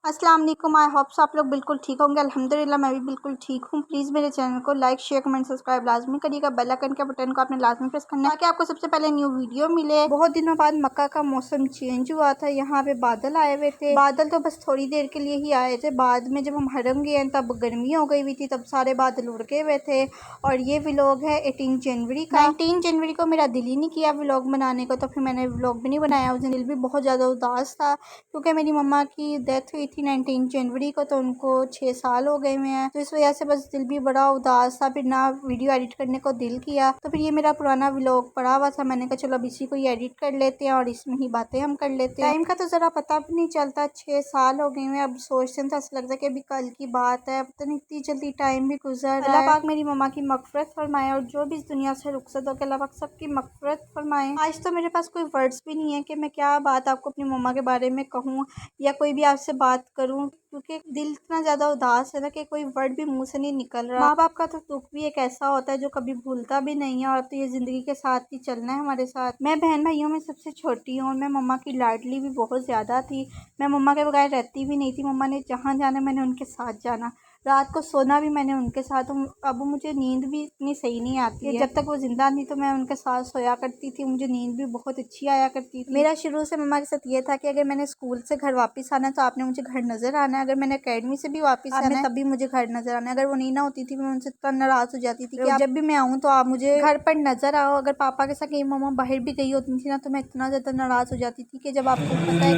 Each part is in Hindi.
अस्सलाम वालेकुम। आई होप्स आप लोग बिल्कुल ठीक होंगे। अल्हम्दुलिल्लाह मैं भी बिल्कुल ठीक हूँ। प्लीज़ मेरे चैनल को लाइक शेयर कमेंट सब्सक्राइब लाजमी करिएगा। बेल आइकन के बटन को आपने लाजमी प्रेस करना है ताकि आपको सबसे पहले न्यू वीडियो मिले। बहुत दिनों बाद मक्का का मौसम चेंज हुआ था। यहाँ पे बादल आए हुए थे। बादल तो बस थोड़ी देर के लिए ही आए थे। बाद में जब हम हरम गए तब गर्मी हो गई हुई थी, तब सारे बादल उड़ के हुए थे। और ये व्लॉग है 18 जनवरी का। 19 जनवरी को मेरा दिल ही नहीं किया व्लॉग बनाने को, तो फिर मैंने व्लॉग भी नहीं बनाया। उस दिन दिल भी बहुत ज़्यादा उदास था क्योंकि मेरी मम्मा की डेथ हुई थी 19 जनवरी को, तो उनको 6 साल हो गए हुए हैं। तो इस वजह से बस दिल भी बड़ा उदास था। फिर ना वीडियो एडिट करने को दिल किया, तो फिर ये मेरा पुराना व्लॉग पड़ा हुआ था। मैंने कहा चलो अब इसी को ही एडिट कर लेते हैं और इसमें ही बातें हम कर लेते हैं। टाइम का तो ज़रा पता भी नहीं चलता, 6 साल हो गए हुए हैं। अब सोचते हैं तो ऐसा लगता है कि अभी कल की बात है। पता नहीं इतनी जल्दी टाइम भी गुजर रहा है। अल्लाह पाक मेरी मम्मा की मगफरत फरमाए और जो भी इस दुनिया से रुखसत हो के अल्लाह पाक सबकी मगफरत फरमाए। आज तो मेरे पास कोई वर्ड्स भी नहीं है कि मैं क्या बात आपको अपनी मम्मा के बारे में कहूँ या कोई भी आपसे बात करूं, क्योंकि दिल इतना ज़्यादा उदास है ना कि कोई वर्ड भी मुंह से नहीं निकल रहा। माँ बाप का तो दुख भी एक ऐसा होता है जो कभी भूलता भी नहीं है, और तो ये ज़िंदगी के साथ ही चलना है हमारे साथ। मैं बहन भाइयों में सबसे छोटी हूँ और मैं मम्मा की लाडली भी बहुत ज़्यादा थी। मैं मम्मा के बगैर रहती भी नहीं थी। मम्मा ने जहाँ जाना मैंने उनके साथ जाना, रात को सोना भी मैंने उनके साथ। अब मुझे नींद भी इतनी सही नहीं आती है। जब तक वो जिंदा थी तो मैं उनके साथ सोया करती थी, मुझे नींद भी बहुत अच्छी आया करती थी। मेरा शुरू से मम्मा के साथ ये था कि अगर मैंने स्कूल से घर वापस आना है तो आपने मुझे घर नजर आना है, अगर मैंने अकेडमी से भी वापस आना है तब भी मुझे घर नजर आना है। अगर वो नहीं ना होती थी मैं उनसे इतना नाराज हो जाती थी कि जब भी मैं आऊँ तो आप मुझे घर पर नजर आओ। अगर पापा के साथ कहीं मम्मा बाहर भी गई होती थी ना तो मैं इतना ज़्यादा नाराज हो जाती थी कि जब आपको पता है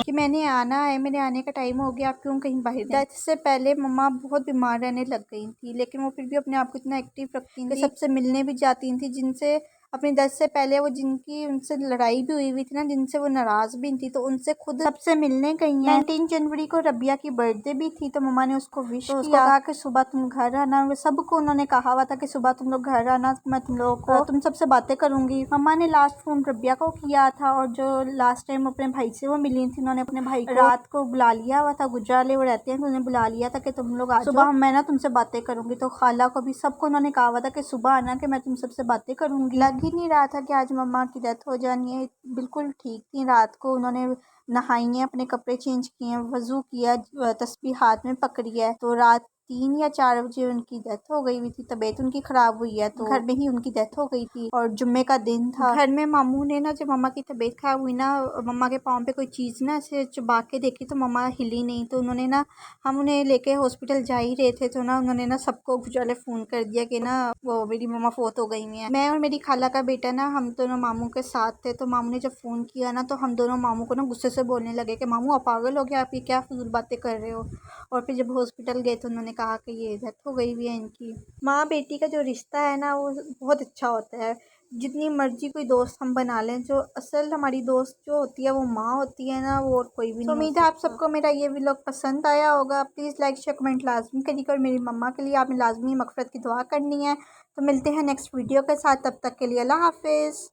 कि मैंने आना है, मेरे आने का टाइम हो गया, आप क्यों कहीं बाहर। डेथ से पहले मम्मा बहुत बीमार रहने लग गई थी, लेकिन वो फिर भी अपने आप को इतना एक्टिव रखती थी, सबसे मिलने भी जाती थी। जिनसे अपनी डेथ से पहले वो जिनकी उनसे लड़ाई भी हुई थी ना, जिनसे वो नाराज भी थी, तो उनसे खुद सबसे मिलने गई हैं। 19 जनवरी को रबिया की बर्थडे भी थी, तो मम्मा ने उसको विश किया, उसको कहा कि सुबह तुम घर आना। सबको उन्होंने कहा हुआ था कि सुबह तुम लोग घर आना, मैं तुम लोगों को तुम सबसे बातें करूंगी। मम्मा ने लास्ट फोन रबिया को किया था, और जो लास्ट टाइम अपने भाई से वो मिली थी, उन्होंने अपने भाई को रात को बुला लिया हुआ था। गुजराले वो रहते हैं तो उन्हें बुला लिया था कि तुम लोग आ जाओ, सुबह मैं ना तुमसे बातें करूंगी। तो खाला को भी सबको उन्होंने कहा हुआ था कि सुबह आना कि मैं तुम सबसे बातें करूंगी। लग ही नहीं रहा था कि आज मम्मा की डेथ हो जानी है। बिल्कुल ठीक थी। रात को उन्होंने नहाई है, अपने कपड़े चेंज किए हैं, वजू किया, तस्बीह हाथ में पकड़ी है। तो रात 3 या 4 बजे उनकी डेथ हो गई हुई थी। तबीयत उनकी खराब हुई है तो घर में ही उनकी डेथ हो गई थी, और जुम्मे का दिन था। घर में मामू ने ना, जब मम्मा की तबीयत खराब हुई ना, मम्मा के पाँव पे कोई चीज़ ना ऐसे चबा के देखी तो मम्मा हिली नहीं। तो उन्होंने ना, हम उन्हें लेके हॉस्पिटल जा ही रहे थे तो ना उन्होंने ना सबको गुजाले फ़ोन कर दिया कि ना वो मेरी मम्मा फोत हो गई हुई है। मैं और मेरी खाला का बेटा ना, हम दोनों मामू के साथ थे। तो मामू ने जब फ़ोन किया ना, तो हम दोनों मामू को ना गुस्से से बोलने लगे कि मामू आप पागल हो गया, आप ये क्या फजूल बातें कर रहे हो। और फिर जब हॉस्पिटल गए तो उन्होंने कहा कि ये डेथ हो गई हुई है इनकी। माँ बेटी का जो रिश्ता है ना वो बहुत अच्छा होता है। जितनी मर्जी कोई दोस्त हम बना लें, जो असल हमारी दोस्त जो होती है वो माँ होती है ना, वो और कोई भी नहीं। उम्मीद है आप सबको मेरा ये व्लॉग पसंद आया होगा। प्लीज़ लाइक शेयर कमेंट लाजमी करिएगा, और मेरी मम्मा के लिए आपने लाजमी मगफरत की दुआ करनी है। तो मिलते हैं नेक्स्ट वीडियो के साथ, तब तक के लिए अल्लाह हाफिज़।